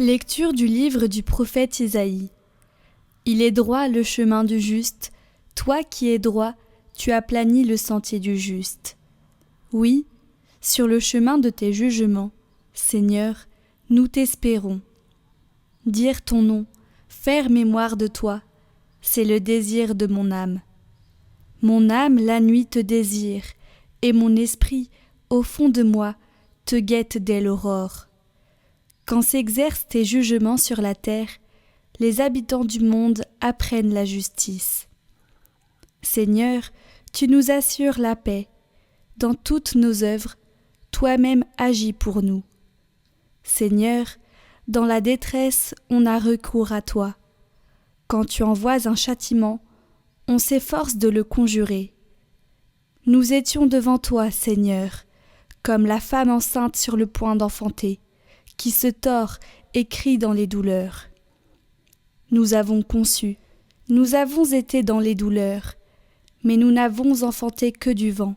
Lecture du livre du prophète Isaïe. Il est droit le chemin du juste, toi qui es droit, tu aplanis le sentier du juste. Oui, sur le chemin de tes jugements, Seigneur, nous t'espérons. Dire ton nom, faire mémoire de toi, c'est le désir de mon âme. Mon âme la nuit te désire, et mon esprit, au fond de moi, te guette dès l'aurore. Quand s'exercent tes jugements sur la terre, les habitants du monde apprennent la justice. Seigneur, tu nous assures la paix. Dans toutes nos œuvres, toi-même agis pour nous. Seigneur, dans la détresse, on a recours à toi. Quand tu envoies un châtiment, on s'efforce de le conjurer. Nous étions devant toi, Seigneur, comme la femme enceinte sur le point d'enfanter, qui se tord et crie dans les douleurs. Nous avons conçu, nous avons été dans les douleurs, mais nous n'avons enfanté que du vent.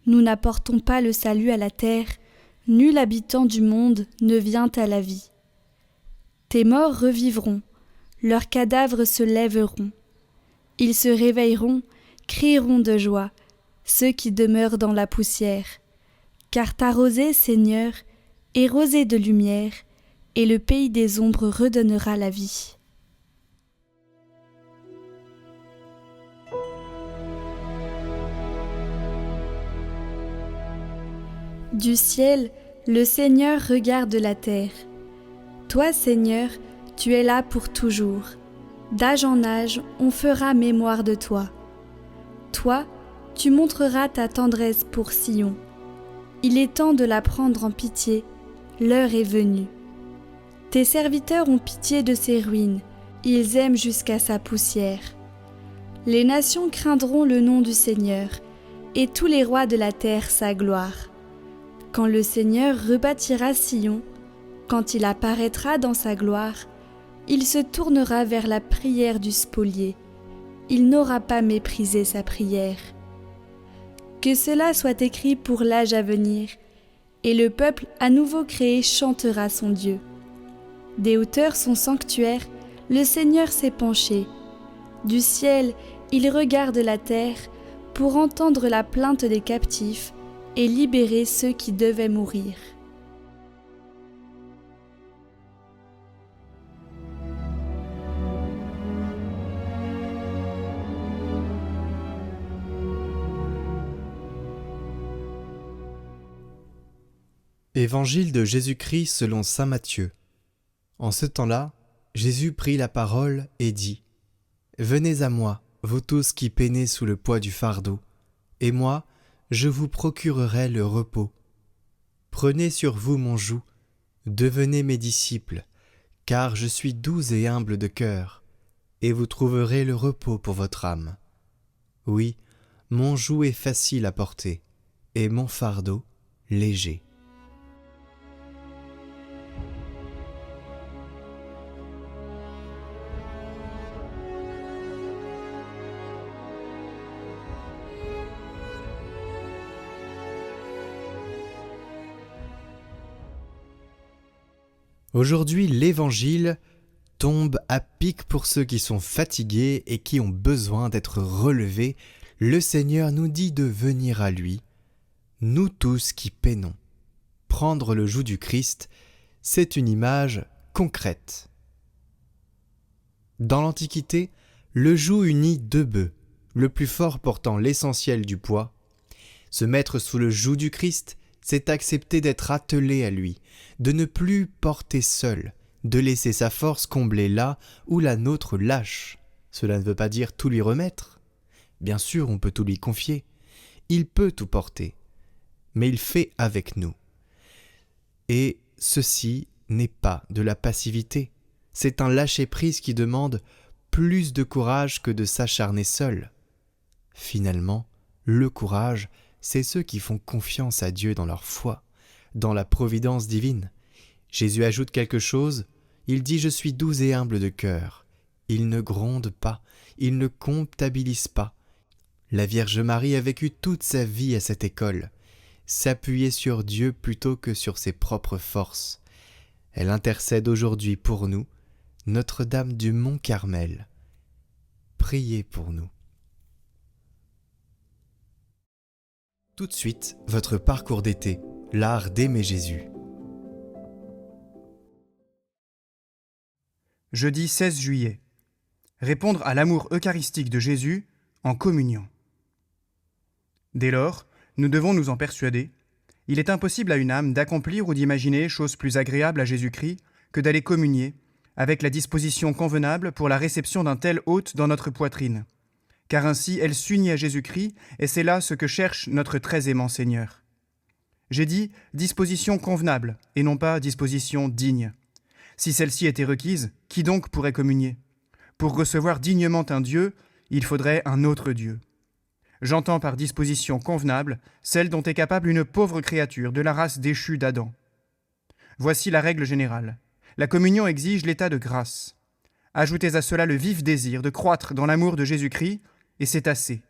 Nous n'apportons pas le salut à la terre, nul habitant du monde ne vient à la vie. Tes morts revivront, leurs cadavres se lèveront. Ils se réveilleront, crieront de joie, ceux qui demeurent dans la poussière. Car ta rosée, Seigneur, est rosée de lumière, et le pays des ombres redonnera la vie. Du ciel, le Seigneur regarde la terre. Toi, Seigneur, tu es là pour toujours. D'âge en âge, on fera mémoire de toi. Toi, tu montreras ta tendresse pour Sion. Il est temps de la prendre en pitié, l'heure est venue. Tes serviteurs ont pitié de ses ruines, ils aiment jusqu'à sa poussière. Les nations craindront le nom du Seigneur, et tous les rois de la terre sa gloire. Quand le Seigneur rebâtira Sion, quand il apparaîtra dans sa gloire, il se tournera vers la prière du spolié. Il n'aura pas méprisé sa prière. Que cela soit écrit pour l'âge à venir, et le peuple à nouveau créé chantera son Dieu. Des hauteurs son sanctuaire, le Seigneur s'est penché. Du ciel, il regarde la terre pour entendre la plainte des captifs et libérer ceux qui devaient mourir. Évangile de Jésus-Christ selon saint Matthieu. En ce temps-là, Jésus prit la parole et dit : « Venez à moi, vous tous qui peinez sous le poids du fardeau, et moi, je vous procurerai le repos. Prenez sur vous mon joug, devenez mes disciples, car je suis doux et humble de cœur, et vous trouverez le repos pour votre âme. Oui, mon joug est facile à porter, et mon fardeau léger. » Aujourd'hui, l'Évangile tombe à pic pour ceux qui sont fatigués et qui ont besoin d'être relevés. Le Seigneur nous dit de venir à lui, nous tous qui peinons. Prendre le joug du Christ, c'est une image concrète. Dans l'Antiquité, le joug unit deux bœufs, le plus fort portant l'essentiel du poids. Se mettre sous le joug du Christ, c'est accepter d'être attelé à lui, de ne plus porter seul, de laisser sa force combler là où la nôtre lâche. Cela ne veut pas dire tout lui remettre. Bien sûr, on peut tout lui confier. Il peut tout porter, mais il fait avec nous. Et ceci n'est pas de la passivité. C'est un lâcher-prise qui demande plus de courage que de s'acharner seul. Finalement, le courage, c'est ceux qui font confiance à Dieu dans leur foi, dans la providence divine. Jésus ajoute quelque chose, il dit « Je suis doux et humble de cœur ». Il ne gronde pas, il ne comptabilise pas. La Vierge Marie a vécu toute sa vie à cette école, s'appuyer sur Dieu plutôt que sur ses propres forces. Elle intercède aujourd'hui pour nous, Notre-Dame du Mont Carmel. Priez pour nous. Tout de suite, votre parcours d'été, l'art d'aimer Jésus. Jeudi 16 juillet. Répondre à l'amour eucharistique de Jésus en communion. Dès lors, nous devons nous en persuader, il est impossible à une âme d'accomplir ou d'imaginer chose plus agréable à Jésus-Christ que d'aller communier avec la disposition convenable pour la réception d'un tel hôte dans notre poitrine. Car ainsi elle s'unit à Jésus-Christ et c'est là ce que cherche notre très aimant Seigneur. J'ai dit disposition convenable et non pas disposition digne. Si celle-ci était requise, qui donc pourrait communier ? Pour recevoir dignement un Dieu, il faudrait un autre Dieu. J'entends par disposition convenable celle dont est capable une pauvre créature de la race déchue d'Adam. Voici la règle générale. La communion exige l'état de grâce. Ajoutez à cela le vif désir de croître dans l'amour de Jésus-Christ, et c'est assez.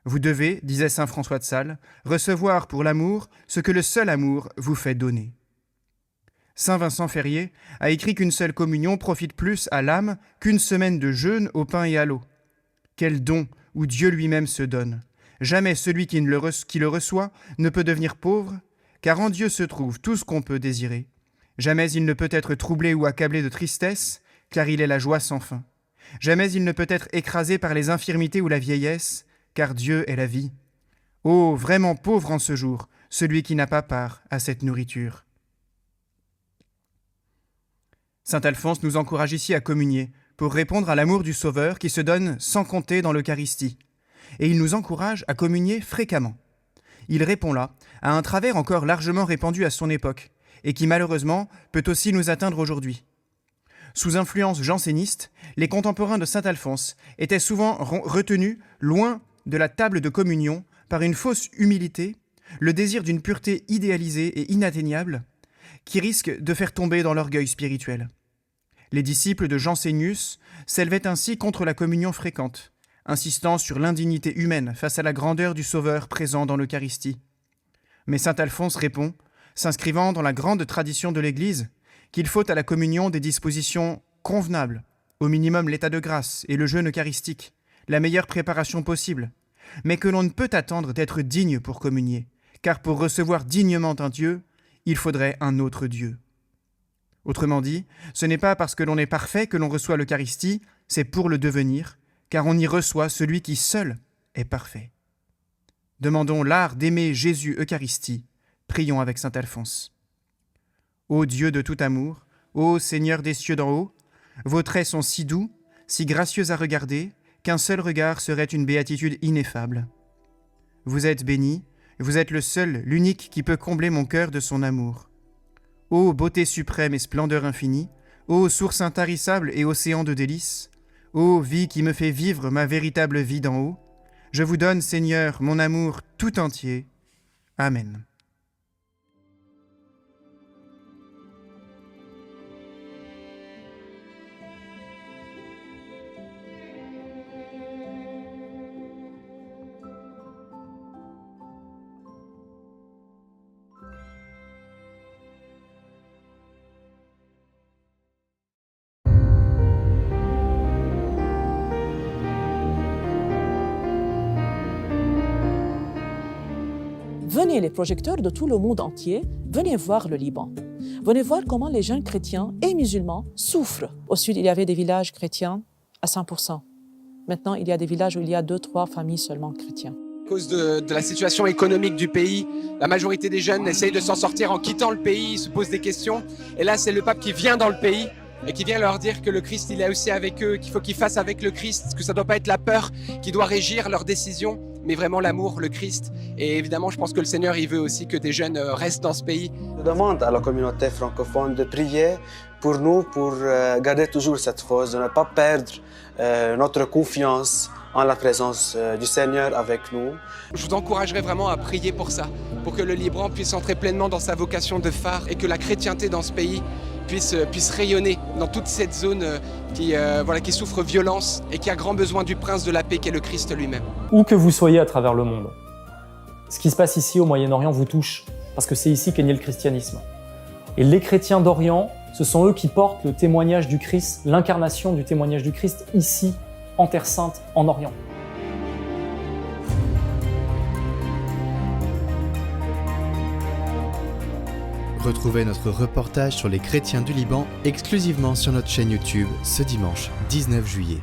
Vous devez, disait saint François de Sales, recevoir pour l'amour ce que le seul amour vous fait donner. Saint Vincent Ferrier a écrit qu'une seule communion profite plus à l'âme qu'une semaine de jeûne au pain et à l'eau. Quel don où Dieu lui-même se donne. Jamais celui qui le reçoit ne peut devenir pauvre, car en Dieu se trouve tout ce qu'on peut désirer. Jamais il ne peut être troublé ou accablé de tristesse, car il est la joie sans fin. Jamais il ne peut être écrasé par les infirmités ou la vieillesse, car Dieu est la vie. Oh, vraiment pauvre en ce jour, celui qui n'a pas part à cette nourriture. Saint Alphonse nous encourage ici à communier, pour répondre à l'amour du Sauveur qui se donne sans compter dans l'Eucharistie. Et il nous encourage à communier fréquemment. Il répond là à un travers encore largement répandu à son époque, et qui malheureusement peut aussi nous atteindre aujourd'hui. Sous influence janséniste, les contemporains de saint Alphonse étaient souvent retenus loin de la table de communion par une fausse humilité, le désir d'une pureté idéalisée et inatteignable, qui risque de faire tomber dans l'orgueil spirituel. Les disciples de Jansénius s'élevaient ainsi contre la communion fréquente, insistant sur l'indignité humaine face à la grandeur du Sauveur présent dans l'Eucharistie. Mais saint Alphonse répond, s'inscrivant dans la grande tradition de l'Église, qu'il faut à la communion des dispositions convenables, au minimum l'état de grâce et le jeûne eucharistique, la meilleure préparation possible, mais que l'on ne peut attendre d'être digne pour communier, car pour recevoir dignement un Dieu, il faudrait un autre Dieu. Autrement dit, ce n'est pas parce que l'on est parfait que l'on reçoit l'Eucharistie, c'est pour le devenir, car on y reçoit celui qui seul est parfait. Demandons l'art d'aimer Jésus Eucharistie, prions avec saint Alphonse. Ô Dieu de tout amour, ô Seigneur des cieux d'en haut, vos traits sont si doux, si gracieux à regarder, qu'un seul regard serait une béatitude ineffable. Vous êtes béni, vous êtes le seul, l'unique qui peut combler mon cœur de son amour. Ô beauté suprême et splendeur infinie, ô source intarissable et océan de délices, ô vie qui me fait vivre ma véritable vie d'en haut, je vous donne, Seigneur, mon amour tout entier. Amen. Venez les projecteurs de tout le monde entier, venez voir le Liban. Venez voir comment les jeunes chrétiens et musulmans souffrent. Au sud, il y avait des villages chrétiens à 100%. Maintenant, il y a des villages où il y a 2-3 familles seulement chrétiennes. À cause de la situation économique du pays, la majorité des jeunes essayent de s'en sortir en quittant le pays, ils se posent des questions. Et là, c'est le pape qui vient dans le pays et qui vient leur dire que le Christ, il est aussi avec eux, qu'il faut qu'ils fassent avec le Christ, que ça ne doit pas être la peur qui doit régir leurs décisions, mais vraiment l'amour, le Christ. Et évidemment, je pense que le Seigneur, il veut aussi que des jeunes restent dans ce pays. Je demande à la communauté francophone de prier pour nous, pour garder toujours cette force, de ne pas perdre notre confiance en la présence du Seigneur avec nous. Je vous encouragerais vraiment à prier pour ça, pour que le Liban puisse entrer pleinement dans sa vocation de phare et que la chrétienté dans ce pays puisse rayonner dans toute cette zone qui souffre violence et qui a grand besoin du prince de la paix qui est le Christ lui-même. Où que vous soyez à travers le monde, ce qui se passe ici au Moyen-Orient vous touche, parce que c'est ici qu'est né le christianisme. Et les chrétiens d'Orient, ce sont eux qui portent le témoignage du Christ, l'incarnation du témoignage du Christ ici, en Terre Sainte, en Orient. Retrouvez notre reportage sur les chrétiens du Liban exclusivement sur notre chaîne YouTube ce dimanche 19 juillet.